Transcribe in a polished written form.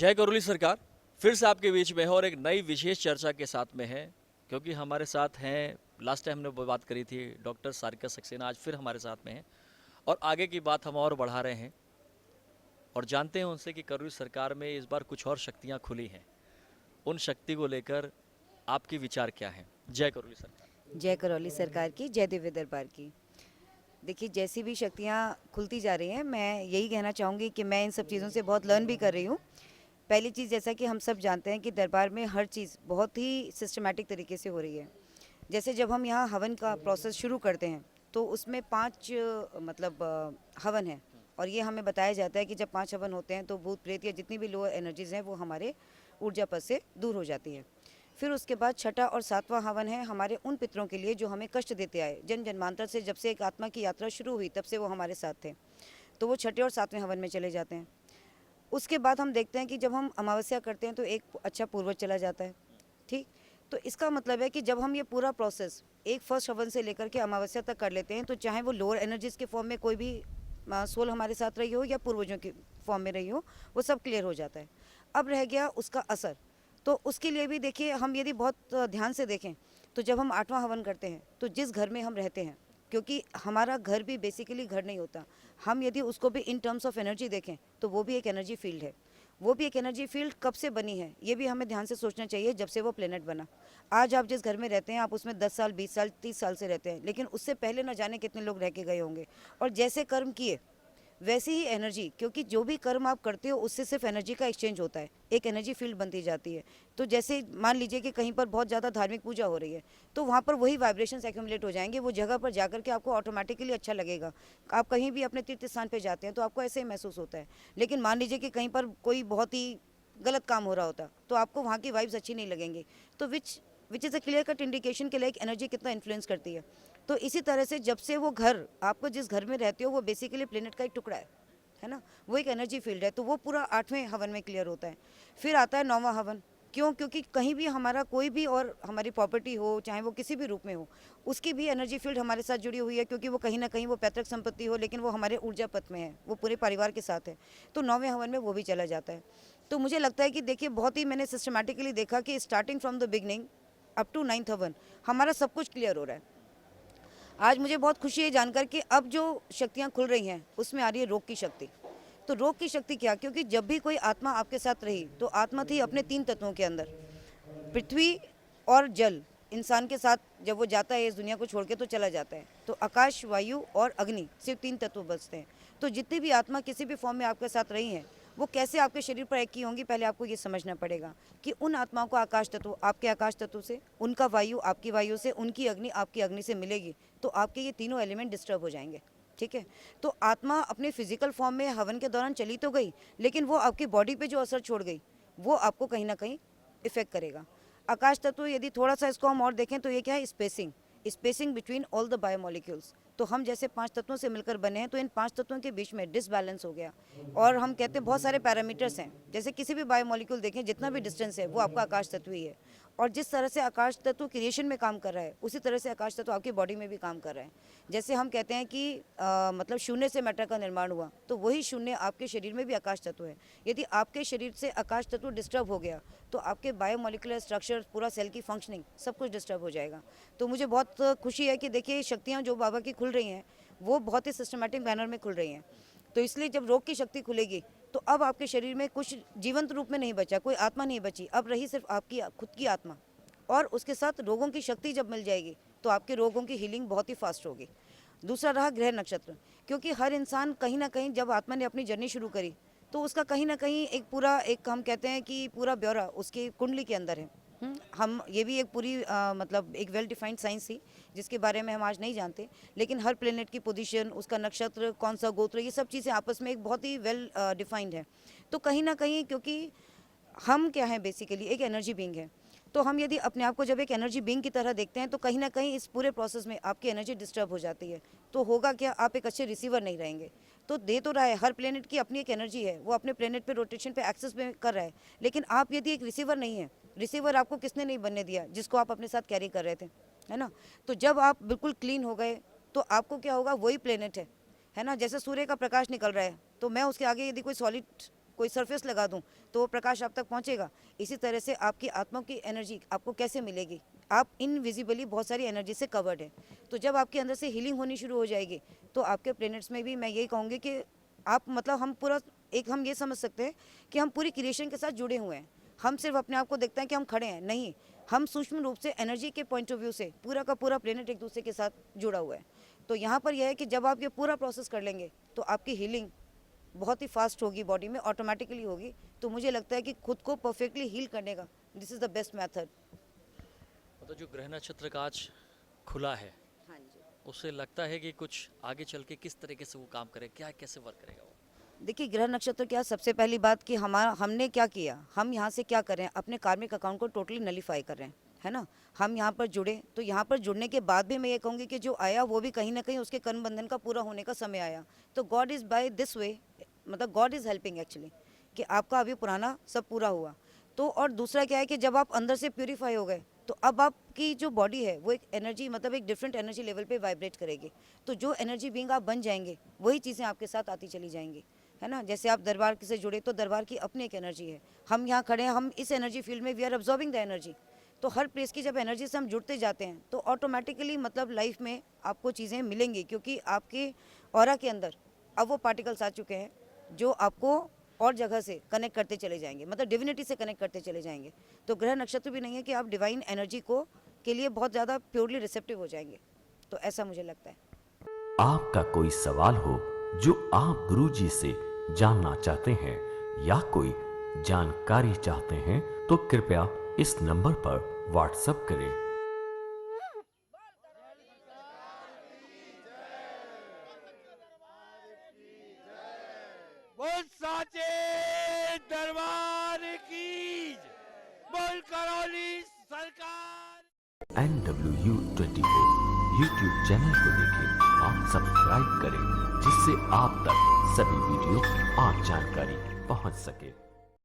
जय करोली सरकार फिर से आपके बीच में है और एक नई विशेष चर्चा के साथ में है, क्योंकि हमारे साथ हैं, लास्ट टाइम हमने बात करी थी डॉक्टर सारिका सक्सेना, आज फिर हमारे साथ में हैं और आगे की बात हम और बढ़ा रहे हैं और जानते हैं उनसे कि करोली सरकार में इस बार कुछ और शक्तियां खुली हैं। उन शक्ति को लेकर आपके विचार क्या हैं? जय करोली सरकार। जय करौली सरकार की, जय दिव्य दरबार की। देखिए, जैसी भी शक्तियाँ खुलती जा रही हैं, मैं यही कहना चाहूँगी कि मैं इन सब चीज़ों से बहुत लर्न भी कर रही हूँ। पहली चीज़, जैसा कि हम सब जानते हैं कि दरबार में हर चीज़ बहुत ही सिस्टमैटिक तरीके से हो रही है। जैसे जब हम यहाँ हवन का प्रोसेस शुरू करते हैं तो उसमें 5 हवन हैं, और ये हमें बताया जाता है कि जब 5 हवन होते हैं तो भूत प्रेत या जितनी भी लोअर एनर्जीज़ हैं वो हमारे ऊर्जा पद से दूर हो जाती हैं। फिर उसके बाद छठा और सातवां हवन है हमारे उन पितरों के लिए जो हमें कष्ट देते आए, जन जन्मांतर से जब से एक आत्मा की यात्रा शुरू हुई तब से वो हमारे साथ थे, तो वो छठे और सातवें हवन में चले जाते हैं। उसके बाद हम देखते हैं कि जब हम अमावस्या करते हैं तो एक अच्छा पूर्वज चला जाता है। ठीक, तो इसका मतलब है कि जब हम ये पूरा प्रोसेस एक फर्स्ट हवन से लेकर के अमावस्या तक कर लेते हैं, तो चाहे वो लोअर एनर्जीज के फॉर्म में कोई भी सोल हमारे साथ रही हो या पूर्वजों के फॉर्म में रही हो, वो सब क्लियर हो जाता है। अब रह गया उसका असर। तो उसके लिए भी देखिए, हम यदि बहुत ध्यान से देखें तो जब हम 8वां हवन करते हैं तो जिस घर में हम रहते हैं, क्योंकि हमारा घर भी बेसिकली घर नहीं होता, हम यदि उसको भी इन टर्म्स ऑफ एनर्जी देखें तो वो भी एक एनर्जी फील्ड है। वो भी एक एनर्जी फील्ड कब से बनी है ये भी हमें ध्यान से सोचना चाहिए, जब से वो प्लेनेट बना। आज आप जिस घर में रहते हैं आप उसमें 10 साल 20 साल 30 साल से रहते हैं, लेकिन उससे पहले न जाने कितने लोग रह के गए होंगे। और जैसे कर्म किए वैसी ही एनर्जी, क्योंकि जो भी कर्म आप करते हो उससे सिर्फ एनर्जी का एक्सचेंज होता है, एक एनर्जी फील्ड बनती जाती है। तो जैसे मान लीजिए कि कहीं पर बहुत ज़्यादा धार्मिक पूजा हो रही है तो वहाँ पर वही वाइब्रेशंस एक्यूमुलेट हो जाएंगे, वो जगह पर जाकर के आपको ऑटोमेटिकली अच्छा लगेगा। आप कहीं भी अपने तीर्थ स्थान पर जाते हैं तो आपको ऐसे ही महसूस होता है। लेकिन मान लीजिए कि कहीं पर कोई बहुत ही गलत काम हो रहा होता तो आपको वहाँ की वाइब्स अच्छी नहीं लगेंगी। तो which is a clear cut indication के लिए एक एनर्जी कितना इन्फ्लुएंस करती है। तो इसी तरह से जब से वो घर, आपको जिस घर में रहते हो वो बेसिकली प्लेनेट का एक टुकड़ा है ना, वो एक एनर्जी फील्ड है। तो वो पूरा 8वें हवन में क्लियर होता है। फिर आता है 9वां हवन। क्यों? क्योंकि कहीं भी हमारा कोई भी और हमारी प्रॉपर्टी हो, चाहे वो किसी भी रूप में हो, उसकी भी एनर्जी फील्ड हमारे साथ जुड़ी हुई है, क्योंकि वो कहीं ना कहीं वो पैतृक संपत्ति हो लेकिन वो हमारे ऊर्जा पथ में है, वो पूरे परिवार के साथ है। तो 9वें हवन में वो भी चला जाता है। तो मुझे लगता है कि देखिए, बहुत ही मैंने सिस्टमेटिकली देखा कि starting from the beginning up to 9th हवन हमारा सब कुछ क्लियर हो रहा है। आज मुझे बहुत खुशी है जानकर कि अब जो शक्तियाँ खुल रही हैं उसमें आ रही है रोग की शक्ति। तो रोग की शक्ति क्या? क्योंकि जब भी कोई आत्मा आपके साथ रही तो आत्मा थी अपने 3 तत्वों के अंदर, पृथ्वी और जल। इंसान के साथ जब वो जाता है इस दुनिया को छोड़ के तो चला जाता है, तो आकाश, वायु और अग्नि, सिर्फ 3 तत्व बचते हैं। तो जितनी भी आत्मा किसी भी फॉर्म में आपके साथ रही हैं वो कैसे आपके शरीर पर एक की होंगी, पहले आपको ये समझना पड़ेगा कि उन आत्माओं को आकाश तत्व आपके आकाश तत्व से, उनका वायु आपकी वायु से, उनकी अग्नि आपकी अग्नि से मिलेगी, तो आपके ये तीनों एलिमेंट डिस्टर्ब हो जाएंगे। ठीक है, तो आत्मा अपने फिजिकल फॉर्म में हवन के दौरान चली तो गई, लेकिन वो आपकी बॉडी पे जो असर छोड़ गई वो आपको कहीं ना कहीं इफेक्ट करेगा। आकाश तत्व, यदि थोड़ा सा इसको हम और देखें तो ये क्या है? Spacing, spacing between all the biomolecules. तो हम जैसे 5 तत्वों से मिलकर बने हैं, तो इन 5 तत्वों के बीच में डिसबैलेंस हो गया। और हम कहते हैं बहुत सारे पैरामीटर्स हैं, जैसे किसी भी बायोमोलिक्यूल देखें, जितना भी डिस्टेंस है वो आपका आकाश तत्व ही है। और जिस तरह से आकाश तत्व क्रिएशन में काम कर रहा है उसी तरह से आकाश तत्व आपकी बॉडी में भी काम कर रहा है। जैसे हम कहते हैं कि मतलब शून्य से मैटर का निर्माण हुआ, तो वही शून्य आपके शरीर में भी आकाश तत्व है। यदि आपके शरीर से आकाश तत्व डिस्टर्ब हो गया तो आपके बायोमोलिकुलर स्ट्रक्चर, पूरा सेल की फंक्शनिंग, सब कुछ डिस्टर्ब हो जाएगा। तो मुझे बहुत खुशी है कि देखिए, शक्तियाँ जो बाबा की खुल रही हैं वो बहुत ही सिस्टमेटिक मैनर में खुल रही हैं। तो इसलिए जब रोग की शक्ति खुलेगी तो अब आपके शरीर में कुछ जीवंत रूप में नहीं बचा, कोई आत्मा नहीं बची, अब रही सिर्फ आपकी खुद की आत्मा। और उसके साथ रोगों की शक्ति जब मिल जाएगी तो आपके रोगों की हीलिंग बहुत ही फास्ट होगी। दूसरा रहा ग्रह नक्षत्र, क्योंकि हर इंसान कहीं ना कहीं जब आत्मा ने अपनी जर्नी शुरू करी तो उसका कहीं ना कहीं एक पूरा, एक हम कहते हैं कि पूरा ब्यौरा उसकी कुंडली के अंदर है। हम ये भी एक पूरी मतलब एक वेल डिफाइंड साइंस थी जिसके बारे में हम आज नहीं जानते, लेकिन हर प्लेनेट की पोजीशन, उसका नक्षत्र, कौन सा गोत्र, ये सब चीज़ें आपस में एक बहुत ही वेल डिफाइंड है। तो कहीं ना कहीं, क्योंकि हम क्या हैं, बेसिकली एक एनर्जी बीइंग है, तो हम यदि अपने आप को जब एक एनर्जी बीइंग की तरह देखते हैं तो कहीं ना कहीं इस पूरे प्रोसेस में आपकी एनर्जी डिस्टर्ब हो जाती है। तो होगा क्या? आप एक अच्छे रिसीवर नहीं रहेंगे। तो दे तो रहा है, हर प्लेनेट की अपनी एक एनर्जी है, वो अपने प्लेनेट पे रोटेशन पे एक्सेस में कर रहा है, लेकिन आप यदि एक रिसीवर नहीं है, रिसीवर आपको किसने नहीं बनने दिया? जिसको आप अपने साथ कैरी कर रहे थे, है ना। तो जब आप बिल्कुल क्लीन हो गए तो आपको क्या होगा? वही प्लेनेट है ना। जैसे सूर्य का प्रकाश निकल रहा है तो मैं उसके आगे यदि कोई सॉलिड कोई सरफेस लगा दूं तो वो प्रकाश आप तक पहुंचेगा। इसी तरह से आपकी आत्मा की एनर्जी आपको कैसे मिलेगी? आप इनविजिबली बहुत सारी एनर्जी से कवर्ड है। तो जब आपके अंदर से हीलिंग होनी शुरू हो जाएगी तो आपके प्लैनेट्स में भी मैं यही कहूँगी कि आप मतलब हम पूरा एक हम ये समझ सकते हैं कि हम पूरी क्रिएशन के साथ जुड़े हुए हैं। हम सिर्फ अपने आप को देखते हैं कि हम खड़े हैं, नहीं, हम सूक्ष्म रूप से एनर्जी के पॉइंट ऑफ व्यू से पूरा का पूरा प्लेनेट एक दूसरे के साथ जुड़ा हुआ है। तो यहाँ पर यह है कि जब आप ये पूरा प्रोसेस कर लेंगे तो आपकी हीलिंग बहुत ही फास्ट होगी, बॉडी में ऑटोमेटिकली होगी। तो मुझे लगता है कि खुद को परफेक्टली हील करने का this is the best method. मतलब जो ग्रह नक्षत्र का आज खुला है, हाँ जी, उससे लगता है कि कुछ आगे चल के किस तरीके से वो काम करे, क्या कैसे वर्क करेगा वो? देखिए ग्रह नक्षत्र क्या, सबसे पहली बात कि हमने क्या किया, हम यहाँ से क्या कर रहे हैं, अपने कार्मिक अकाउंट को टोटली नलीफाई कर रहे हैं, है ना। हम यहाँ पर जुड़े तो यहाँ पर जुड़ने के बाद भी मैं ये कहूँगी कि जो आया वो भी कहीं ना कहीं उसके कर्म बंधन का पूरा होने का समय आया। तो God is by this way, मतलब गॉड इज़ हेल्पिंग एक्चुअली, कि आपका अभी पुराना सब पूरा हुआ। तो और दूसरा क्या है कि जब आप अंदर से प्यूरीफाई हो गए तो अब आपकी जो बॉडी है वो एक एनर्जी, मतलब एक डिफरेंट एनर्जी लेवल पे वाइब्रेट करेगी। तो जो एनर्जी बीइंग आप बन जाएंगे वही चीज़ें आपके साथ आती चली जाएंगी, है ना। जैसे आप दरबार से जुड़े तो दरबार की अपनी एक एनर्जी है, हम यहाँ खड़े हैं, हम इस एनर्जी फील्ड में we are absorbing the energy. तो हर प्लेस की जब एनर्जी से हम जुड़ते जाते हैं तो ऑटोमेटिकली मतलब लाइफ में आपको चीज़ें मिलेंगी, क्योंकि आपके ऑरा के अंदर अब वो पार्टिकल्स आ चुके हैं जो आपको और जगह से कनेक्ट करते चले जाएंगे, मतलब डिविनिटी से कनेक्ट करते चले जाएंगे। तो ग्रह नक्षत्र भी नहीं है कि आप डिवाइन एनर्जी को के लिए बहुत ज़्यादा प्योरली रिसेप्टिव हो जाएंगे। तो ऐसा मुझे लगता है। आपका कोई सवाल हो जो आप गुरुजी से जानना चाहते हैं या कोई जानकारी चाहते हैं तो कृपया इस नंबर पर व्हाट्सएप करें। बोल साचे दरबार की, बोल करौली सरकार। NW24 यूट्यूब चैनल को देखें और सब्सक्राइब करें, जिससे आप तक सभी वीडियो और जानकारी पहुंच सके।